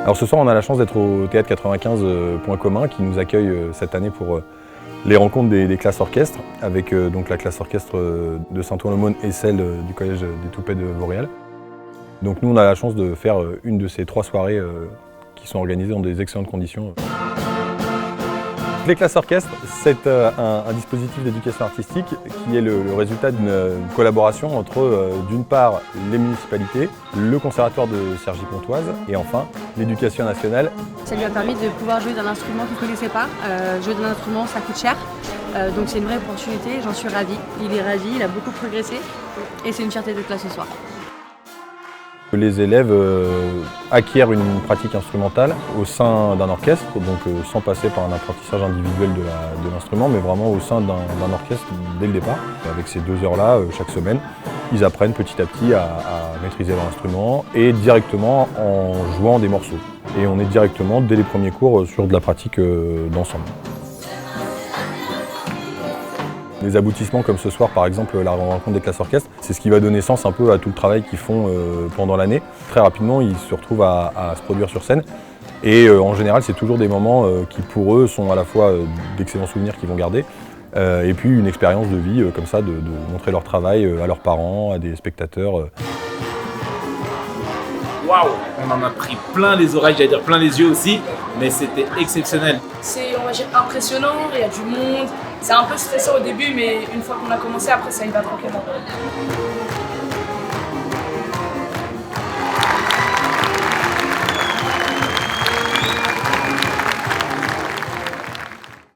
Alors ce soir, on a la chance d'être au Théâtre 95 Point Commun qui nous accueille cette année pour les rencontres des classes orchestres avec donc la classe orchestre de Saint-Ouen-l'Aumône et celle du collège des Toupets de Vauréal. Donc nous, on a la chance de faire une de ces 3 soirées qui sont organisées dans des excellentes conditions. Les classes orchestres, c'est un dispositif d'éducation artistique qui est le résultat d'une collaboration entre, d'une part, les municipalités, le conservatoire de Cergy-Pontoise et enfin l'éducation nationale. Ça lui a permis de pouvoir jouer d'un instrument qu'il ne connaissait pas. Jouer d'un instrument, ça coûte cher. Donc c'est une vraie opportunité, j'en suis ravie. Il est ravi, il a beaucoup progressé et c'est une fierté d'être là ce soir. Les élèves acquièrent une pratique instrumentale au sein d'un orchestre, donc sans passer par un apprentissage individuel de l'instrument, mais vraiment au sein d'un orchestre dès le départ. Avec ces 2 heures-là, chaque semaine, ils apprennent petit à petit à maîtriser leur instrument et directement en jouant des morceaux. Et on est directement, dès les premiers cours, sur de la pratique d'ensemble. Les aboutissements comme ce soir, par exemple, la rencontre des classes orchestres, c'est ce qui va donner sens un peu à tout le travail qu'ils font pendant l'année. Très rapidement, ils se retrouvent à se produire sur scène. Et en général, c'est toujours des moments qui, pour eux, sont à la fois d'excellents souvenirs qu'ils vont garder, et puis une expérience de vie comme ça, de montrer leur travail à leurs parents, à des spectateurs. Waouh, on en a pris plein les oreilles, j'allais dire plein les yeux aussi, mais c'était exceptionnel. C'est, on va dire, impressionnant, il y a du monde. C'est un peu stressant au début, mais une fois qu'on a commencé, après ça y va tranquillement.